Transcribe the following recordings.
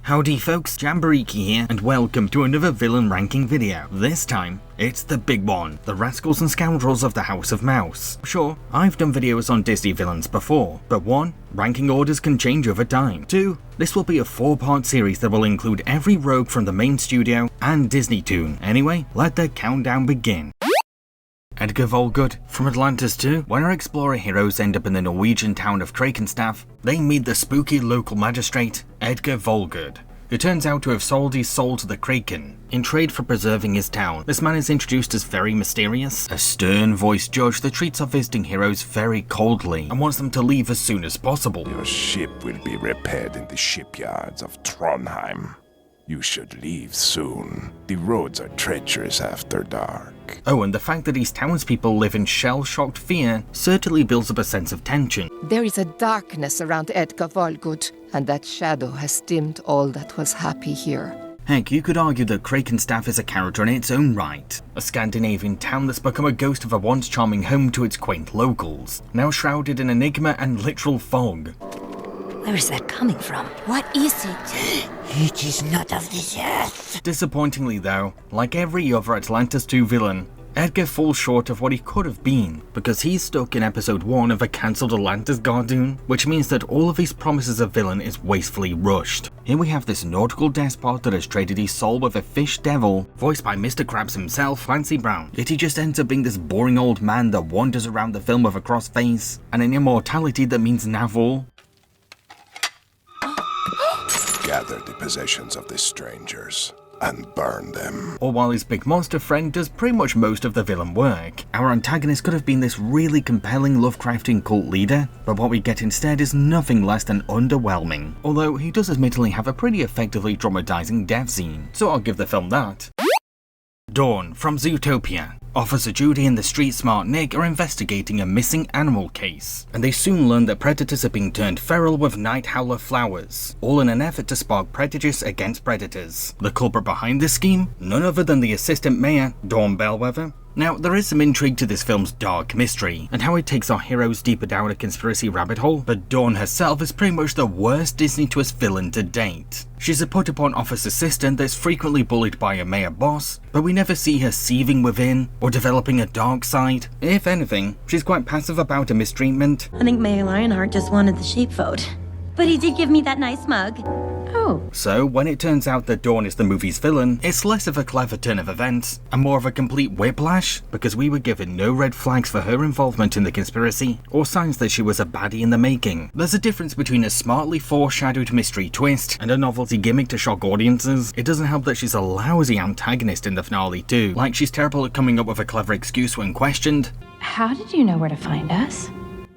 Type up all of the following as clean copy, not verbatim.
Howdy folks, Jambareeqi here, and welcome to another villain ranking video. This time, it's the big one, the rascals and scoundrels of the House of Mouse. Sure, I've done videos on Disney villains before, but 1. Ranking orders can change over time. 2. This will be a 4-part series that will include every rogue from the main studio and Disney Toon. Anyway, let the countdown begin. Edgar Vulgar. From Atlantis 2, when our explorer heroes end up in the Norwegian town of Kraken, they meet the spooky local magistrate, Edgar Vulgar, who turns out to have sold his soul to the Kraken in trade for preserving his town. This man is introduced as very mysterious, a stern-voiced judge that treats our visiting heroes very coldly and wants them to leave as soon as possible. Your ship will be repaired in the shipyards of Trondheim. You should leave soon. The roads are treacherous after dark. Oh, and the fact that these townspeople live in shell-shocked fear certainly builds up a sense of tension. There is a darkness around Edgar Vulgar, and that shadow has dimmed all that was happy here. Heck, you could argue that Kraken is a character in its own right. A Scandinavian town that's become a ghost of a once charming home to its quaint locals, now shrouded in enigma and literal fog. Where is that coming from? What is it? It is not of this earth. Disappointingly though, like every other Atlantis 2 villain, Edgar falls short of what he could have been, because he's stuck in episode 1 of a cancelled Atlantis cartoon, which means that all of his promises of villain is wastefully rushed. Here we have this nautical despot that has traded his soul with a fish devil, voiced by Mr. Krabs himself, Clancy Brown, yet he just ends up being this boring old man that wanders around the film with a crossed face, and an immortality that means Navo. Gather the possessions of the strangers and burn them. Or while his big monster friend does pretty much most of the villain work, our antagonist could have been this really compelling Lovecraftian cult leader, but what we get instead is nothing less than underwhelming. Although he does admittedly have a pretty effectively traumatizing death scene, so I'll give the film that. Dawn from Zootopia. Officer Judy and the street-smart Nick are investigating a missing animal case, and they soon learn that predators are being turned feral with night howler flowers, all in an effort to spark prejudice against predators. The culprit behind this scheme? None other than the assistant mayor, Dawn Bellweather. Now, there is some intrigue to this film's dark mystery, and how it takes our heroes deeper down a conspiracy rabbit hole, but Dawn herself is pretty much the worst Disney twist villain to date. She's a put-upon office assistant that's frequently bullied by her mayor boss, but we never see her seething within, or developing a dark side. If anything, she's quite passive about her mistreatment. I think Mayor Lionheart just wanted the sheep vote. But he did give me that nice mug. Oh. So, when it turns out that Dawn is the movie's villain, it's less of a clever turn of events, and more of a complete whiplash, because we were given no red flags for her involvement in the conspiracy, or signs that she was a baddie in the making. There's a difference between a smartly foreshadowed mystery twist and a novelty gimmick to shock audiences. It doesn't help that she's a lousy antagonist in the finale too, like she's terrible at coming up with a clever excuse when questioned. How did you know where to find us?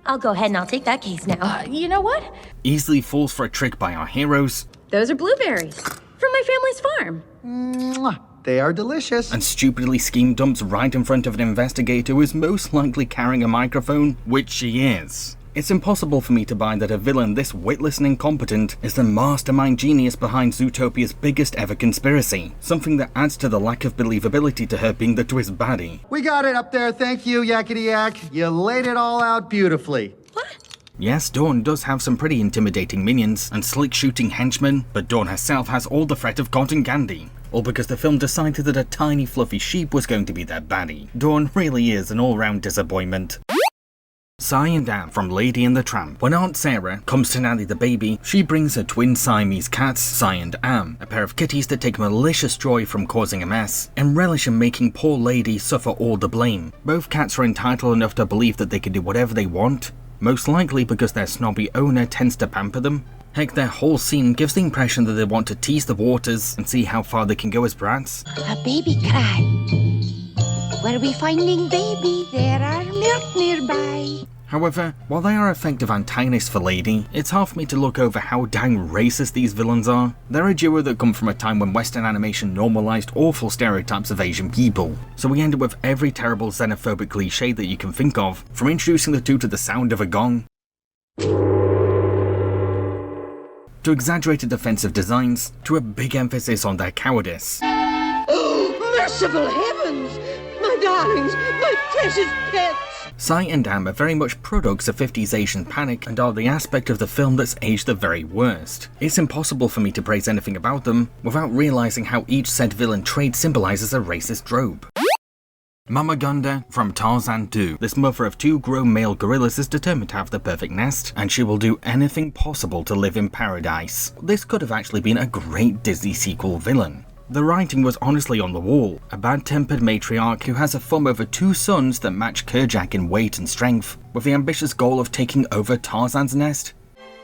I'll go ahead and I'll take that case now. You know what? Easily falls for a trick by our heroes. Those are blueberries from my family's farm. Mwah. They are delicious. And stupidly scheme dumps right in front of an investigator who is most likely carrying a microphone, which she is. It's impossible for me to buy that a villain this witless and incompetent is the mastermind genius behind Zootopia's biggest ever conspiracy, something that adds to the lack of believability to her being the twist baddie. We got it up there, thank you, Yakety Yak. You laid it all out beautifully. Yes, Dawn does have some pretty intimidating minions and slick shooting henchmen, but Dawn herself has all the threat of cotton candy. All because the film decided that a tiny fluffy sheep was going to be their baddie. Dawn really is an all-round disappointment. Sai and Am from Lady and the Tramp. When Aunt Sarah comes to nanny the baby, she brings her twin Siamese cats, Sai and Am, a pair of kitties that take malicious joy from causing a mess, and relish in making poor Lady suffer all the blame. Both cats are entitled enough to believe that they can do whatever they want, most likely because their snobby owner tends to pamper them. Heck, their whole scene gives the impression that they want to tease the waters and see how far they can go as brats. A baby cry. Where are we finding baby? There are milk nearby. However, while they are effective antagonists for Lady, it's hard for me to look over how dang racist these villains are. They're a duo that come from a time when Western animation normalized awful stereotypes of Asian people, so we end up with every terrible xenophobic cliche that you can think of, from introducing the two to the sound of a gong, to exaggerated offensive designs, to a big emphasis on their cowardice. Oh, merciful heavens! My darlings, my precious pets! Sai and Am are very much products of 50s Asian panic and are the aspect of the film that's aged the very worst. It's impossible for me to praise anything about them without realizing how each said villain trait symbolizes a racist trope. Mama Gunda from Tarzan 2. This mother of 2 grown male gorillas is determined to have the perfect nest, and she will do anything possible to live in paradise. This could have actually been a great Disney sequel villain. The writing was honestly on the wall. A bad-tempered matriarch who has a thumb over 2 sons that match Kerjak in weight and strength, with the ambitious goal of taking over Tarzan's nest.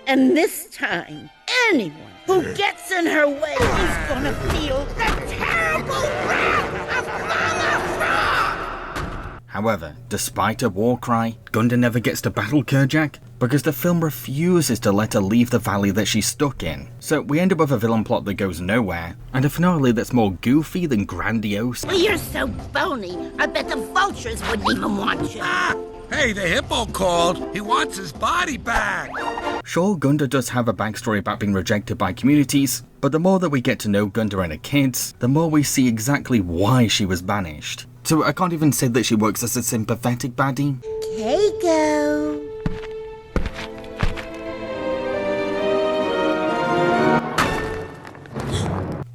And this time, anyone who gets in her way is gonna feel the terrible wrath of Mama Frog! However, despite a war cry, Gunda never gets to battle Kerjak because the film refuses to let her leave the valley that she's stuck in. So we end up with a villain plot that goes nowhere, and a finale that's more goofy than grandiose. Well, you're so bony, I bet the vultures wouldn't even want you. Hey, the hippo called. He wants his body back. Sure, Gunda does have a backstory about being rejected by communities, but the more that we get to know Gunda and her kids, the more we see exactly why she was banished. So I can't even say that she works as a sympathetic baddie. Keiko.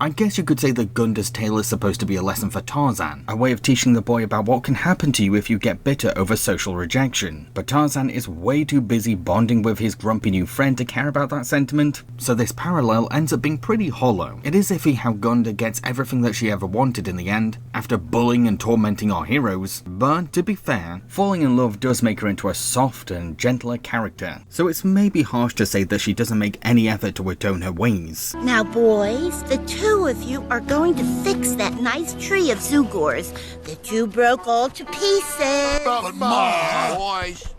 I guess you could say that Gunda's tale is supposed to be a lesson for Tarzan, a way of teaching the boy about what can happen to you if you get bitter over social rejection. But Tarzan is way too busy bonding with his grumpy new friend to care about that sentiment, so this parallel ends up being pretty hollow. It is iffy how Gunda gets everything that she ever wanted in the end, after bullying and tormenting our heroes, but to be fair, falling in love does make her into a soft and gentler character, so it's maybe harsh to say that she doesn't make any effort to atone her ways. Now boys, the 2 of you are going to fix that nice tree of Zugor's that you broke all to pieces. Boys.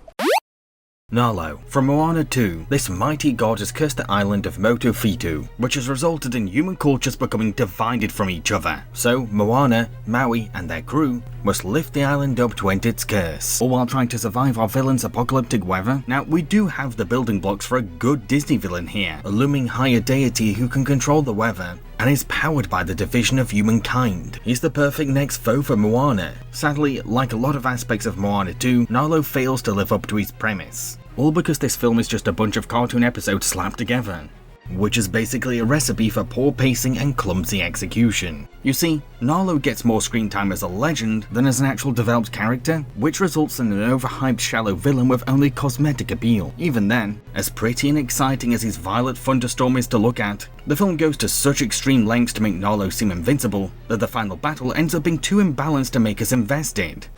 Nalo. From Moana 2, this mighty god has cursed the island of Motofitu, which has resulted in human cultures becoming divided from each other. So Moana, Maui and their crew must lift the island up to end its curse, all while trying to survive our villain's apocalyptic weather. Now we do have the building blocks for a good Disney villain here, a looming higher deity who can control the weather and is powered by the division of humankind. He's the perfect next foe for Moana. Sadly, like a lot of aspects of Moana 2, Nalo fails to live up to his premise. All because this film is just a bunch of cartoon episodes slapped together, which is basically a recipe for poor pacing and clumsy execution. You see, Nalo gets more screen time as a legend than as an actual developed character, which results in an overhyped shallow villain with only cosmetic appeal. Even then, as pretty and exciting as his violet thunderstorm is to look at, the film goes to such extreme lengths to make Nalo seem invincible that the final battle ends up being too imbalanced to make us invested.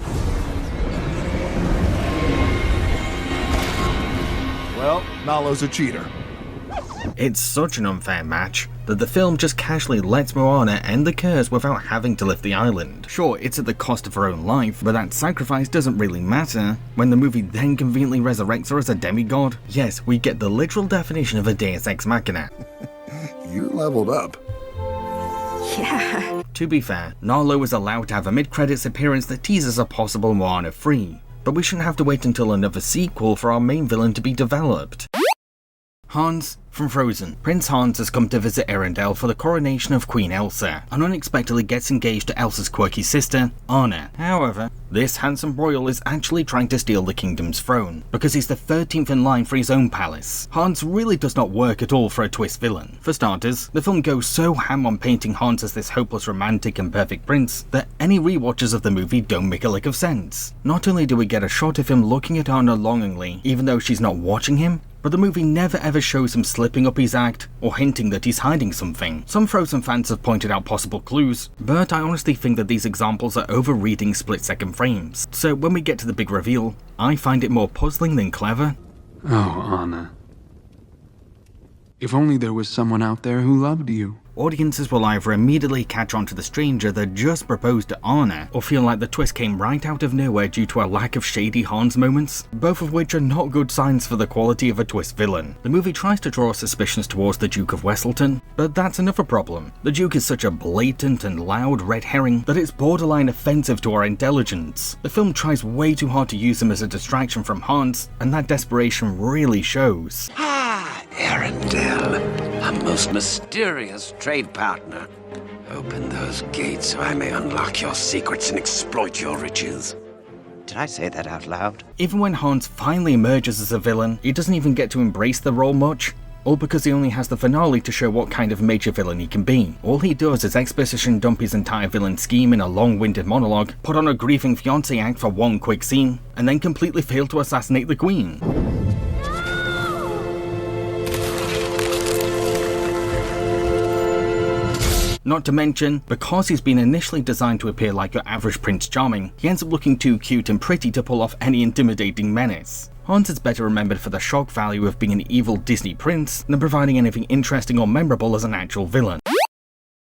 Well, Nalo's a cheater. It's such an unfair match that the film just casually lets Moana end the curse without having to lift the island. Sure, it's at the cost of her own life, but that sacrifice doesn't really matter when the movie then conveniently resurrects her as a demigod. Yes, we get the literal definition of a Deus Ex Machina. You leveled up. Yeah. To be fair, Nalo is allowed to have a mid-credits appearance that teases a possible Moana 3, but we shouldn't have to wait until another sequel for our main villain to be developed. Hans from Frozen. Prince Hans has come to visit Arendelle for the coronation of Queen Elsa, and unexpectedly gets engaged to Elsa's quirky sister, Anna. However, this handsome royal is actually trying to steal the kingdom's throne, because he's the 13th in line for his own palace. Hans really does not work at all for a twist villain. For starters, the film goes so ham on painting Hans as this hopeless romantic and perfect prince that any rewatches of the movie don't make a lick of sense. Not only do we get a shot of him looking at Anna longingly, even though she's not watching him, but the movie never ever shows him slipping up his act or hinting that he's hiding something. Some Frozen fans have pointed out possible clues, but I honestly think that these examples are overreading split-second frames. So when we get to the big reveal, I find it more puzzling than clever. Oh, Anna. If only there was someone out there who loved you. Audiences will either immediately catch on to the stranger that just proposed to Anna, or feel like the twist came right out of nowhere due to a lack of shady Hans moments, both of which are not good signs for the quality of a twist villain. The movie tries to draw suspicions towards the Duke of Wesselton, but that's another problem. The Duke is such a blatant and loud red herring that it's borderline offensive to our intelligence. The film tries way too hard to use him as a distraction from Hans, and that desperation really shows. Arendelle, a most mysterious trade partner. Open those gates so I may unlock your secrets and exploit your riches. Did I say that out loud? Even when Hans finally emerges as a villain, he doesn't even get to embrace the role much. All because he only has the finale to show what kind of major villain he can be. All he does is exposition dump his entire villain scheme in a long-winded monologue, put on a grieving fiancé act for one quick scene, and then completely fail to assassinate the Queen. Not to mention, because he's been initially designed to appear like your average Prince Charming, he ends up looking too cute and pretty to pull off any intimidating menace. Hans is better remembered for the shock value of being an evil Disney prince than providing anything interesting or memorable as an actual villain.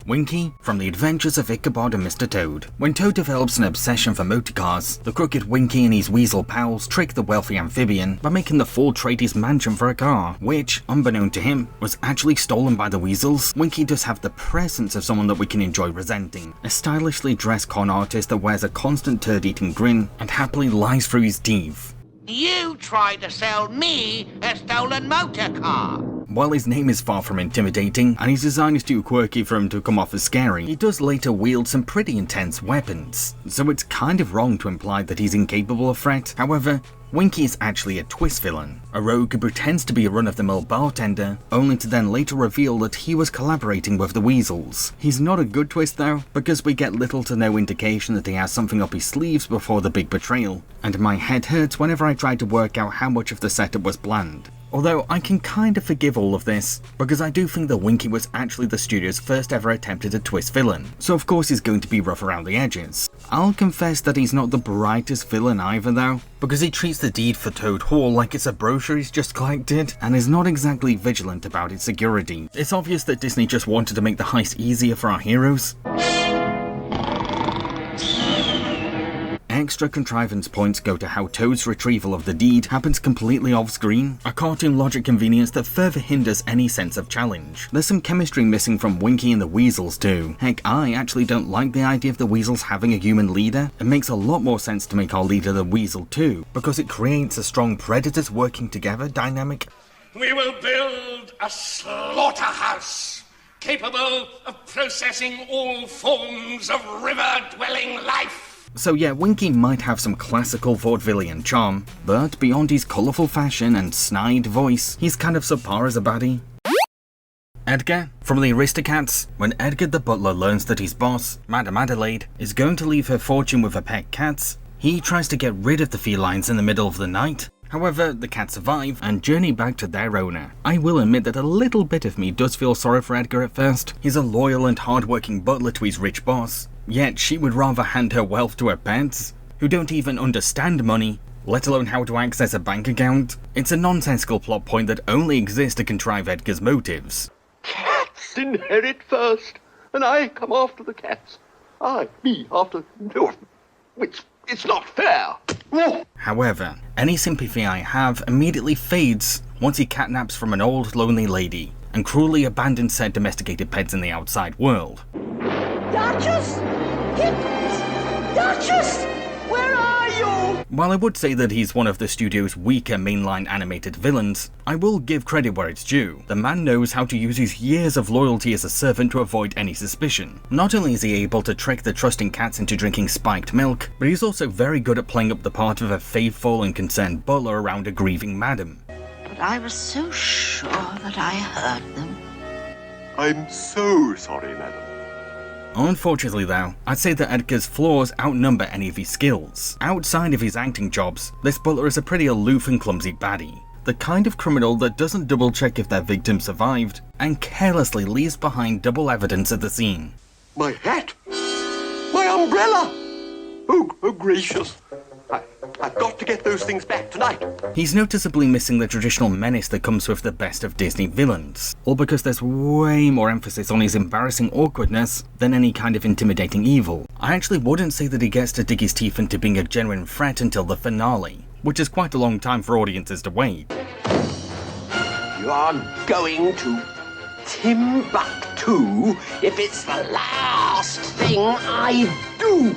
Winky, from the adventures of Ichabod and Mr. Toad. When Toad develops an obsession for motorcars, the crooked Winky and his weasel pals trick the wealthy amphibian by making the fool trade his mansion for a car, which, unbeknown to him, was actually stolen by the weasels. Winky does have the presence of someone that we can enjoy resenting, a stylishly dressed con artist that wears a constant turd-eating grin and happily lies through his teeth. You tried to sell me a stolen motor car. While his name is far from intimidating, and his design is too quirky for him to come off as scary, he does later wield some pretty intense weapons, so it's kind of wrong to imply that he's incapable of threat. However, Winky is actually a twist villain, a rogue who pretends to be a run-of-the-mill bartender, only to then later reveal that he was collaborating with the weasels. He's not a good twist though, because we get little to no indication that he has something up his sleeves before the big betrayal, and my head hurts whenever I try to work out how much of the setup was planned. Although I can kind of forgive all of this, because I do think that Winky was actually the studio's first ever attempt at a twist villain, so of course he's going to be rough around the edges. I'll confess that he's not the brightest villain either though, because he treats the deed for Toad Hall like it's a brochure he's just collected, and is not exactly vigilant about its security. It's obvious that Disney just wanted to make the heist easier for our heroes. Extra contrivance points go to how Toad's retrieval of the deed happens completely off-screen, a cartoon logic convenience that further hinders any sense of challenge. There's some chemistry missing from Winky and the Weasels too. Heck, I actually don't like the idea of the Weasels having a human leader. It makes a lot more sense to make our leader the Weasel too, because it creates a strong predators working together dynamic. We will build a slaughterhouse capable of processing all forms of river-dwelling life. So yeah, Winky might have some classical vaudevillian charm, but beyond his colourful fashion and snide voice, he's kind of subpar as a baddie. Edgar, from the Aristocats. When Edgar the butler learns that his boss, Madame Adelaide, is going to leave her fortune with her pet cats, he tries to get rid of the felines in the middle of the night. However, the cats survive and journey back to their owner. I will admit that a little bit of me does feel sorry for Edgar at first. He's a loyal and hard-working butler to his rich boss, yet she would rather hand her wealth to her pets, who don't even understand money, let alone how to access a bank account. It's a nonsensical plot point that only exists to contrive Edgar's motives. Cats inherit first, and I come after the cats. Me after... No, it's not fair. However, any sympathy I have immediately fades once he catnaps from an old lonely lady and cruelly abandons said domesticated pets in the outside world. Duchess! Kittens! Duchess! Where are you? While I would say that he's one of the studio's weaker mainline animated villains, I will give credit where it's due. The man knows how to use his years of loyalty as a servant to avoid any suspicion. Not only is he able to trick the trusting cats into drinking spiked milk, but he's also very good at playing up the part of a faithful and concerned butler around a grieving madam. But I was so sure that I heard them. I'm so sorry, madam. Unfortunately though, I'd say that Edgar's flaws outnumber any of his skills. Outside of his acting jobs, this butler is a pretty aloof and clumsy baddie. The kind of criminal that doesn't double check if their victim survived, and carelessly leaves behind double evidence at the scene. My hat! My umbrella! Oh gracious. I've got to get those things back tonight. He's noticeably missing the traditional menace that comes with the best of Disney villains, all because there's way more emphasis on his embarrassing awkwardness than any kind of intimidating evil. I actually wouldn't say that he gets to dig his teeth into being a genuine threat until the finale, which is quite a long time for audiences to wait. You are going to Timbuktu if it's the last thing I do.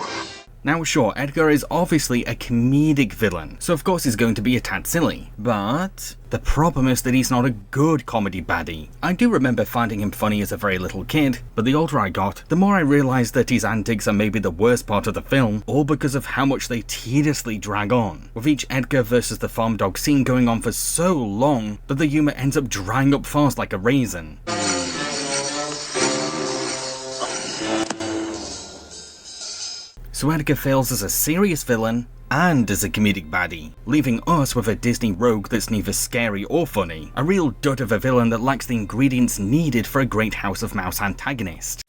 Now sure, Edgar is obviously a comedic villain, so of course he's going to be a tad silly, but the problem is that he's not a good comedy baddie. I do remember finding him funny as a very little kid, but the older I got, the more I realised that his antics are maybe the worst part of the film, all because of how much they tediously drag on, with each Edgar versus the farm dog scene going on for so long that the humour ends up drying up fast like a raisin. So Edgar fails as a serious villain and as a comedic baddie, leaving us with a Disney rogue that's neither scary or funny, a real dud of a villain that lacks the ingredients needed for a great House of Mouse antagonist.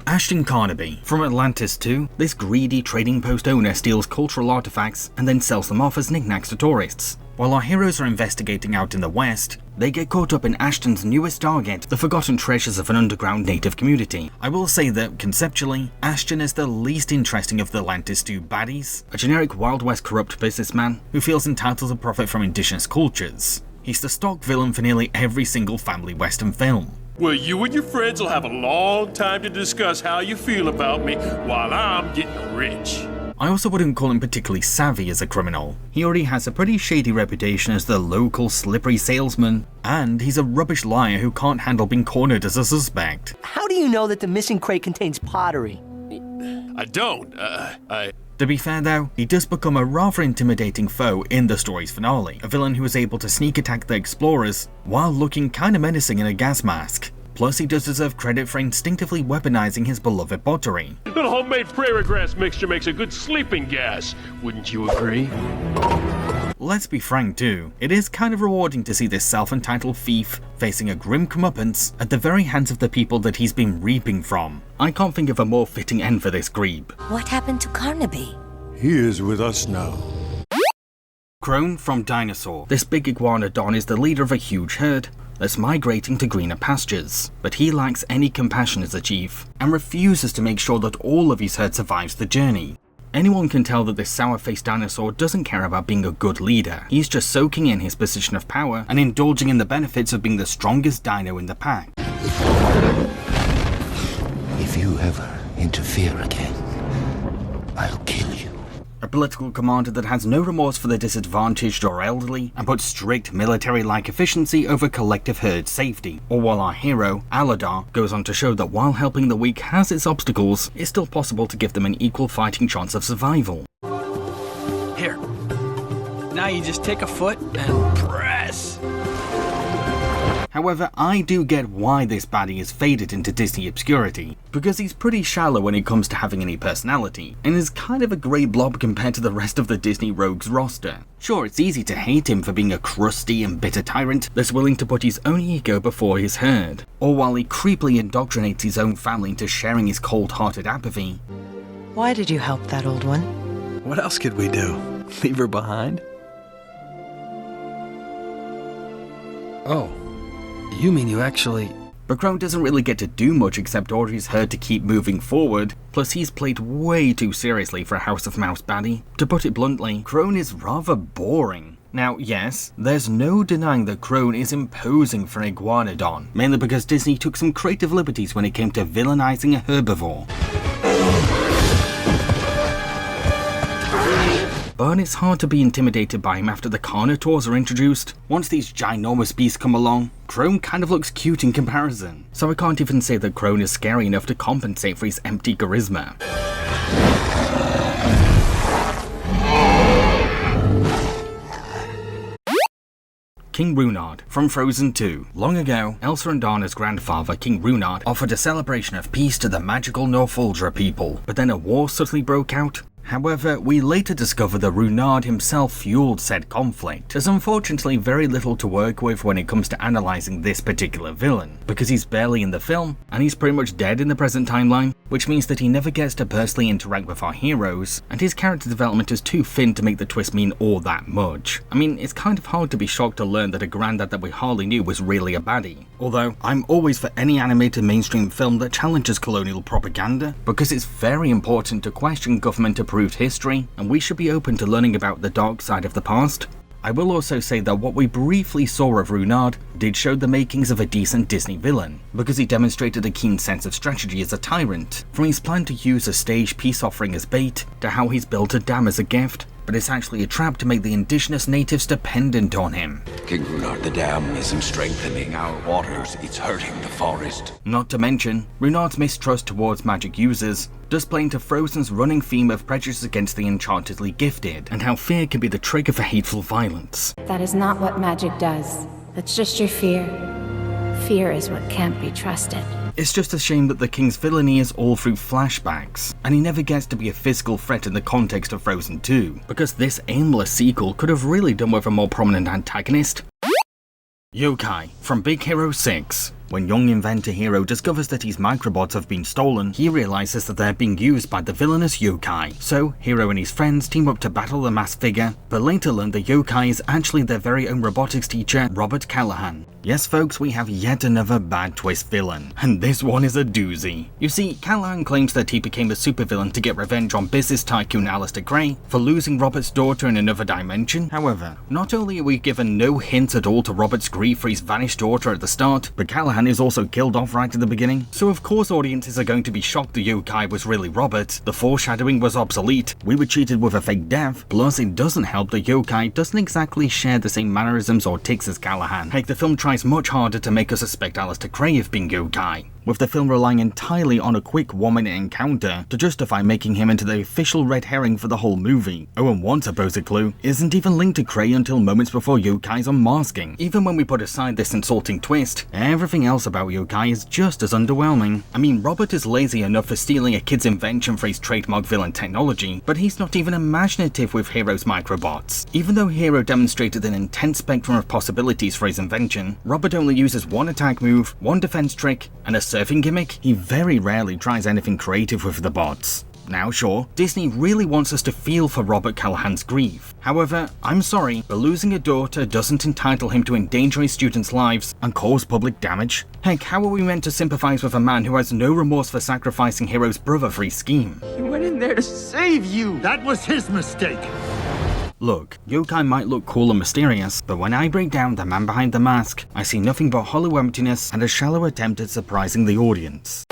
Ashton Carnaby. From Atlantis 2, this greedy trading post owner steals cultural artifacts and then sells them off as knickknacks to tourists. While our heroes are investigating out in the West, they get caught up in Ashton's newest target, the forgotten treasures of an underground native community. I will say that, conceptually, Ashton is the least interesting of the Atlantis 2 baddies, a generic Wild West corrupt businessman who feels entitled to profit from indigenous cultures. He's the stock villain for nearly every single family Western film. Well, you and your friends will have a long time to discuss how you feel about me while I'm getting rich. I also wouldn't call him particularly savvy as a criminal. He already has a pretty shady reputation as the local slippery salesman, and he's a rubbish liar who can't handle being cornered as a suspect. How do you know that the missing crate contains pottery? I don't. To be fair though, he does become a rather intimidating foe in the story's finale, a villain who is able to sneak attack the explorers while looking kinda menacing in a gas mask. Plus he does deserve credit for instinctively weaponizing his beloved pottery. A little homemade prairie grass mixture makes a good sleeping gas, wouldn't you agree? Let's be frank too, it is kind of rewarding to see this self-entitled thief facing a grim comeuppance at the very hands of the people that he's been reaping from. I can't think of a more fitting end for this grebe. What happened to Carnaby? He is with us now. Crone from Dinosaur. This big iguanodon is the leader of a huge herd that's migrating to greener pastures, but he lacks any compassion as a chief, and refuses to make sure that all of his herd survives the journey. Anyone can tell that this sour-faced dinosaur doesn't care about being a good leader. He's just soaking in his position of power and indulging in the benefits of being the strongest dino in the pack. If you ever interfere again, I'll kill you. A political commander that has no remorse for the disadvantaged or elderly and puts strict military-like efficiency over collective herd safety. Or while our hero, Aladar, goes on to show that while helping the weak has its obstacles, it's still possible to give them an equal fighting chance of survival. Here. Now you just take a foot and press. However, I do get why this baddie is faded into Disney obscurity, because he's pretty shallow when it comes to having any personality, and is kind of a grey blob compared to the rest of the Disney rogues roster. Sure, it's easy to hate him for being a crusty and bitter tyrant that's willing to put his own ego before his herd, or while he creepily indoctrinates his own family into sharing his cold-hearted apathy. Why did you help that old one? What else could we do? Leave her behind? Oh. You mean you actually... But Crone doesn't really get to do much except order his herd to keep moving forward, plus he's played way too seriously for a House of Mouse baddie. To put it bluntly, Crone is rather boring. Now yes, there's no denying that Crone is imposing for an iguanodon, mainly because Disney took some creative liberties when it came to villainizing a herbivore. But it's hard to be intimidated by him after the Carnotaurs are introduced. Once these ginormous beasts come along, Crone kind of looks cute in comparison. So I can't even say that Crone is scary enough to compensate for his empty charisma. King Runard from Frozen 2. Long ago, Elsa and Anna's grandfather, King Runard, offered a celebration of peace to the magical Northuldra people, but then a war suddenly broke out. However, we later discover that Runard himself fueled said conflict. There's unfortunately very little to work with when it comes to analysing this particular villain, because he's barely in the film, and he's pretty much dead in the present timeline, which means that he never gets to personally interact with our heroes, and his character development is too thin to make the twist mean all that much. I mean, it's kind of hard to be shocked to learn that a granddad that we hardly knew was really a baddie. Although, I'm always for any animated mainstream film that challenges colonial propaganda, because it's very important to question government-approved history, and we should be open to learning about the dark side of the past. I will also say that what we briefly saw of Runard did show the makings of a decent Disney villain, because he demonstrated a keen sense of strategy as a tyrant, from his plan to use a staged peace offering as bait, to how he's built a dam as a gift, but it's actually a trap to make the indigenous natives dependent on him. King Runard, the dam isn't strengthening our waters, it's hurting the forest. Not to mention, Runard's mistrust towards magic users does play into Frozen's running theme of prejudice against the enchantedly gifted, and how fear can be the trigger for hateful violence. That is not what magic does. That's just your fear. Fear is what can't be trusted. It's just a shame that the king's villainy is all through flashbacks, and he never gets to be a physical threat in the context of Frozen 2, because this aimless sequel could have really done with a more prominent antagonist. Yokai from Big Hero 6. When young inventor Hero discovers that his microbots have been stolen, he realizes that they're being used by the villainous Yokai. So, Hero and his friends team up to battle the masked figure, but later learn the Yokai is actually their very own robotics teacher, Robert Callahan. Yes folks, we have yet another bad twist villain, and this one is a doozy. You see, Callahan claims that he became a supervillain to get revenge on business tycoon Alistair Gray for losing Robert's daughter in another dimension. However, not only are we given no hint at all to Robert's grief for his vanished daughter at the start, but Callahan is also killed off right at the beginning. So of course audiences are going to be shocked the Yokai was really Robert, the foreshadowing was obsolete, we were cheated with a fake death, plus it doesn't help the Yokai doesn't exactly share the same mannerisms or tics as Callahan. Heck, the film tries much harder to make us suspect Alistair Gray of being Yokai, with the film relying entirely on a quick 1-minute encounter to justify making him into the official red herring for the whole movie. Oh, and one supposed clue isn't even linked to Gray until moments before Yokai's unmasking. Even when we put aside this insulting twist, everything else about Yokai is just as underwhelming. I mean, Robert is lazy enough for stealing a kid's invention for his trademark villain technology, but he's not even imaginative with Hero's microbots. Even though Hero demonstrated an intense spectrum of possibilities for his invention, Robert only uses one attack move, one defense trick, and a surfing gimmick. He very rarely tries anything creative with the bots. Now sure, Disney really wants us to feel for Robert Callahan's grief. However, I'm sorry, but losing a daughter doesn't entitle him to endanger his students' lives and cause public damage. Heck, how are we meant to sympathize with a man who has no remorse for sacrificing Hero's brother for his scheme? He went in there to save you! That was his mistake! Look, Yokai might look cool and mysterious, but when I break down the man behind the mask, I see nothing but hollow emptiness and a shallow attempt at surprising the audience.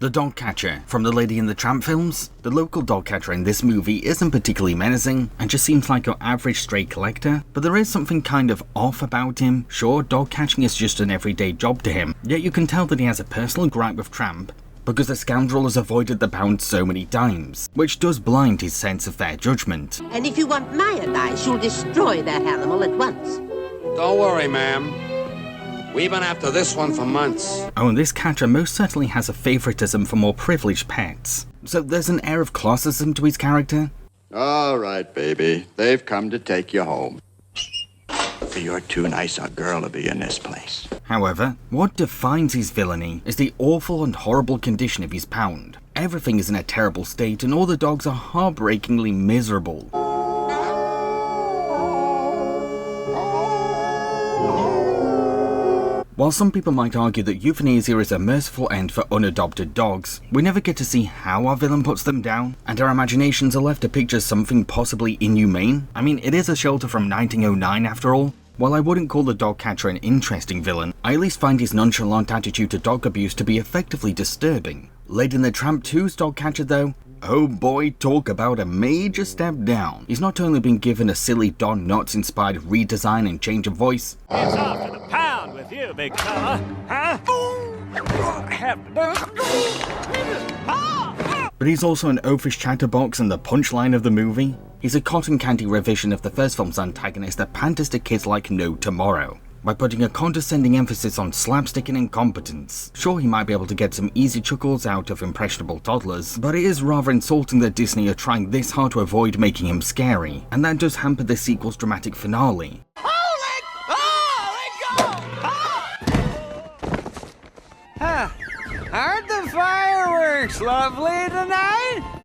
The dog catcher from the Lady and the Tramp films. The local dog catcher in this movie isn't particularly menacing and just seems like your average stray collector, but there is something kind of off about him. Sure, dog catching is just an everyday job to him, yet you can tell that he has a personal gripe with Tramp because the scoundrel has avoided the pound so many times, which does blind his sense of fair judgment. And if you want my advice, you'll destroy that animal at once. Don't worry, ma'am. We've been after this one for months. Oh, and this catcher most certainly has a favoritism for more privileged pets. So there's an air of classism to his character. All right, baby. They've come to take you home. You're too nice a girl to be in this place. However, what defines his villainy is the awful and horrible condition of his pound. Everything is in a terrible state and all the dogs are heartbreakingly miserable. While some people might argue that euthanasia is a merciful end for unadopted dogs, we never get to see how our villain puts them down, and our imaginations are left to picture something possibly inhumane. I mean, it is a shelter from 1909 after all. While I wouldn't call the dog catcher an interesting villain, I at least find his nonchalant attitude to dog abuse to be effectively disturbing. Lady and the Tramp 2's dog catcher though, oh boy, talk about a major step down. He's not only been given a silly Don Knotts inspired redesign and change of voice, It's off to the pound with you, big fella, huh? but he's also an oafish chatterbox and the punchline of the movie. He's a cotton candy revision of the first film's antagonist that panders to kids like no tomorrow, by putting a condescending emphasis on slapstick and incompetence. Sure, he might be able to get some easy chuckles out of impressionable toddlers, but it is rather insulting that Disney are trying this hard to avoid making him scary, and that does hamper the sequel's dramatic finale. Aren't the fireworks lovely tonight?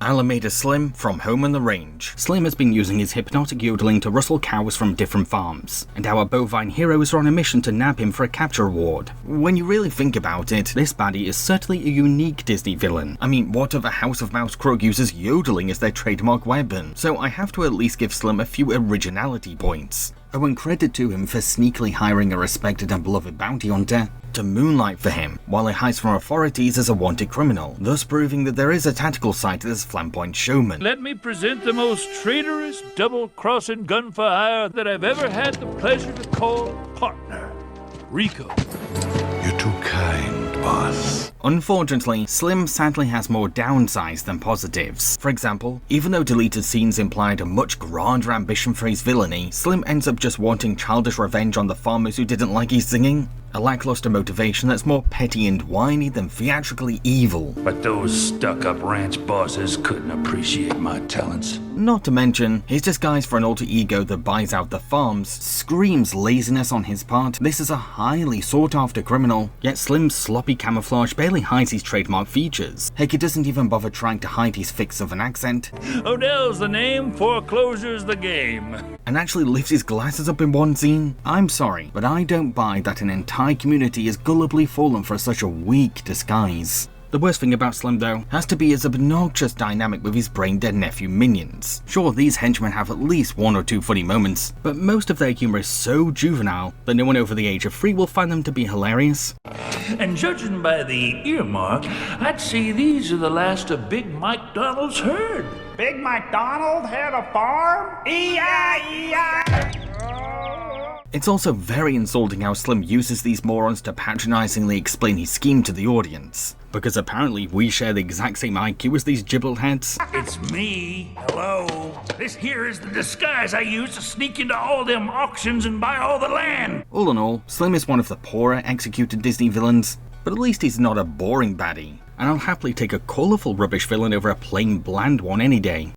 a la made a Slim from home on the range. Slim has been using his hypnotic yodeling to rustle cows from different farms, and our bovine heroes are on a mission to nab him for a capture award. When you really think about it, this baddie is certainly a unique Disney villain. I mean, what other House of Mouse crook uses yodeling as their trademark weapon? So I have to at least give Slim a few originality points. Oh, and credit to him for sneakily hiring a respected and beloved bounty hunter to moonlight for him while he hides from authorities as a wanted criminal, thus proving that there is a tactical side to this flamboyant showman. Let me present the most traitorous, double-crossing gun for hire that I've ever had the pleasure to call partner, Rico. You're too kind, boss. Unfortunately, Slim sadly has more downsides than positives. For example, even though deleted scenes implied a much grander ambition for his villainy, Slim ends up just wanting childish revenge on the farmers who didn't like his singing. A lackluster motivation that's more petty and whiny than theatrically evil. But those stuck-up ranch bosses couldn't appreciate my talents. Not to mention, his disguise for an alter ego that buys out the farms screams laziness on his part. This is a highly sought-after criminal, yet Slim's sloppy camouflage barely hides his trademark features. Heck, he doesn't even bother trying to hide his thick southern accent. Odell's the name, foreclosure's the game. And actually lifts his glasses up in one scene. I'm sorry, but I don't buy that an entire community is gullibly fallen for such a weak disguise. The worst thing about Slim, though, has to be his obnoxious dynamic with his brain-dead nephew minions. Sure, these henchmen have at least one or two funny moments, but most of their humor is so juvenile that no one over the age of 3 will find them to be hilarious. And judging by the earmark, I'd say these are the last of Big Mike Donald's herd. Big Mike Donald had a farm? E-I-E-I! It's also very insulting how Slim uses these morons to patronizingly explain his scheme to the audience, because apparently we share the exact same IQ as these giblet heads. It's me. Hello. This here is the disguise I use to sneak into all them auctions and buy all the land. All in all, Slim is one of the poorer executed Disney villains, but at least he's not a boring baddie, and I'll happily take a colourful rubbish villain over a plain bland one any day.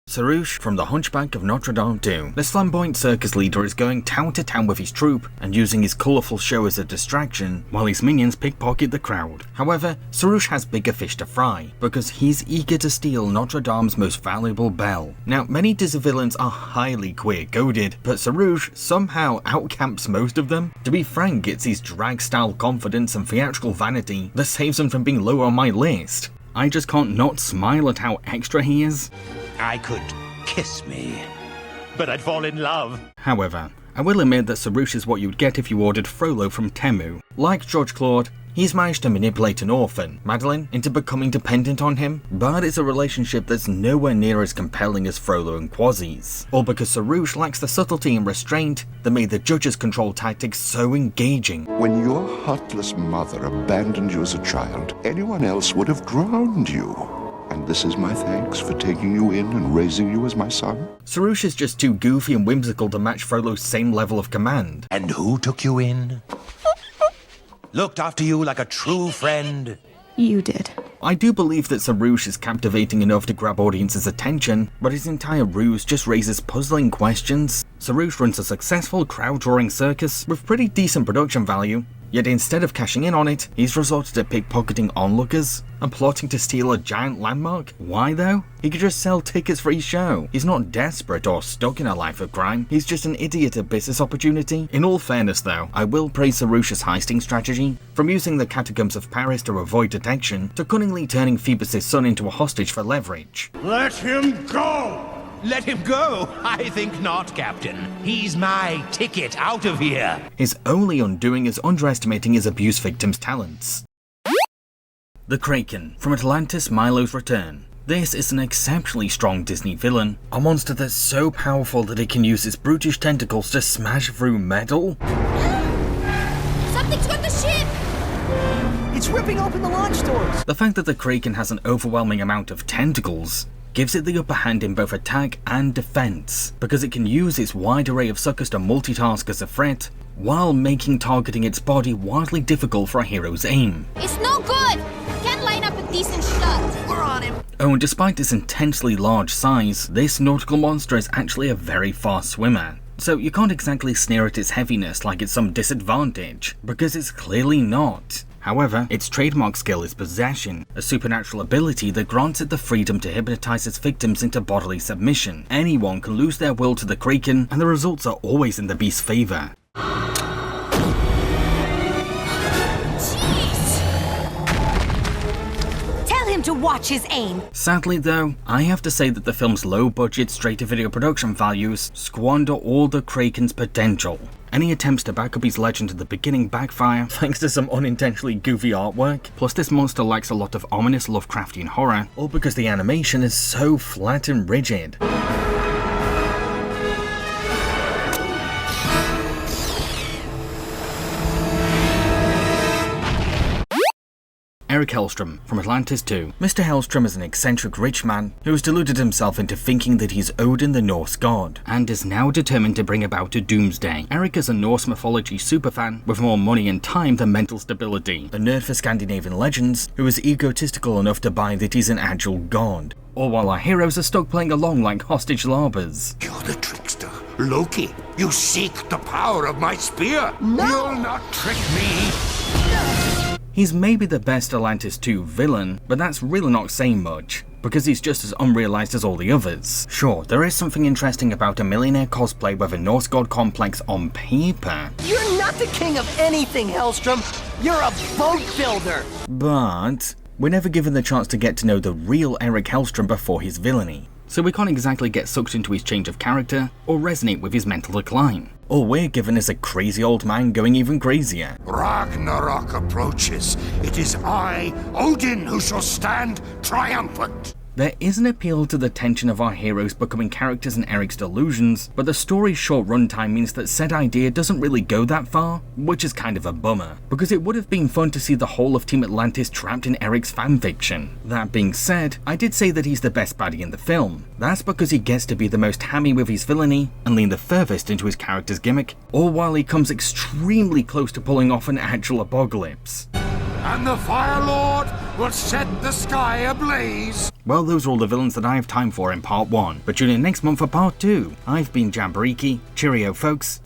Souch from The Hunchback of Notre Dame 2. The flamboyant circus leader is going town to town with his troupe and using his colourful show as a distraction while his minions pickpocket the crowd. However, Souch has bigger fish to fry because he's eager to steal Notre Dame's most valuable bell. Now, many Disney villains are highly queer-coded, but Souch somehow outcamps most of them. To be frank, it's his drag-style confidence and theatrical vanity that saves him from being low on my list. I just can't not smile at how extra he is. I could kiss me, but I'd fall in love. However, I will admit that Souch is what you'd get if you ordered Frollo from Temu. Like George Claude, he's managed to manipulate an orphan, Madeline, into becoming dependent on him, but it's a relationship that's nowhere near as compelling as Frollo and Quasi's. All because Souch lacks the subtlety and restraint that made the judge's control tactics so engaging. When your heartless mother abandoned you as a child, anyone else would have drowned you. And this is my thanks for taking you in and raising you as my son? Souch is just too goofy and whimsical to match Frollo's same level of command. And who took you in? Looked after you like a true friend? You did. I do believe that Souch is captivating enough to grab audiences' attention, but his entire ruse just raises puzzling questions. Souch runs a successful crowd-drawing circus with pretty decent production value, yet instead of cashing in on it, he's resorted to pickpocketing onlookers and plotting to steal a giant landmark. Why though? He could just sell tickets for his show. He's not desperate or stuck in a life of crime, he's just an idiot at business opportunity. In all fairness though, I will praise Souch's heisting strategy, from using the catacombs of Paris to avoid detection, to cunningly turning Phoebus' son into a hostage for leverage. Let him go! Let him go? I think not, Captain. He's my ticket out of here. His only undoing is underestimating his abuse victim's talents. The Kraken, from Atlantis Milo's Return. This is an exceptionally strong Disney villain, a monster that's so powerful that it can use its brutish tentacles to smash through metal. Something's got the ship! It's ripping open the launch doors! The fact that the Kraken has an overwhelming amount of tentacles gives it the upper hand in both attack and defense, because it can use its wide array of suckers to multitask as a threat, while making targeting its body wildly difficult for a hero's aim. It's no good! Can't line up a decent shot. We're on him. Oh, and despite its intensely large size, this nautical monster is actually a very fast swimmer. So you can't exactly sneer at its heaviness like it's some disadvantage, because it's clearly not. However, its trademark skill is possession, a supernatural ability that grants it the freedom to hypnotize its victims into bodily submission. Anyone can lose their will to the Kraken, and the results are always in the beast's favor. To watch his aim. Sadly though, I have to say that the film's low-budget straight-to-video production values squander all the Kraken's potential. Any attempts to back up his legend at the beginning backfire thanks to some unintentionally goofy artwork, plus this monster lacks a lot of ominous Lovecraftian horror, all because the animation is so flat and rigid. Eric Hellstrom from Atlantis 2. Mr. Hellstrom is an eccentric rich man who has deluded himself into thinking that he's Odin the Norse god, and is now determined to bring about a doomsday. Eric is a Norse mythology superfan with more money and time than mental stability, a nerd for Scandinavian legends who is egotistical enough to buy that he's an agile god. All while our heroes are stuck playing along like hostage larbers. You're the trickster, Loki. You seek the power of my spear. No! You'll not trick me. He's maybe the best Atlantis 2 villain, but that's really not saying much, because he's just as unrealized as all the others. Sure, there is something interesting about a millionaire cosplay with a Norse god complex on paper. You're not the king of anything, Hellstrom. You're a boat builder. But we're never given the chance to get to know the real Eric Hellstrom before his villainy, so we can't exactly get sucked into his change of character or resonate with his mental decline. All we're given is a crazy old man going even crazier. Ragnarok approaches. It is I, Odin, who shall stand triumphant. There is an appeal to the tension of our heroes becoming characters in Eric's delusions, but the story's short runtime means that said idea doesn't really go that far, which is kind of a bummer, because it would have been fun to see the whole of Team Atlantis trapped in Eric's fanfiction. That being said, I did say that he's the best baddie in the film. That's because he gets to be the most hammy with his villainy and lean the furthest into his character's gimmick, all while he comes extremely close to pulling off an actual apocalypse. And the Fire Lord will set the sky ablaze. Well, those are all the villains that I have time for in part 1, but tune in next month for part 2. I've been Jambareeqi. Cheerio, folks.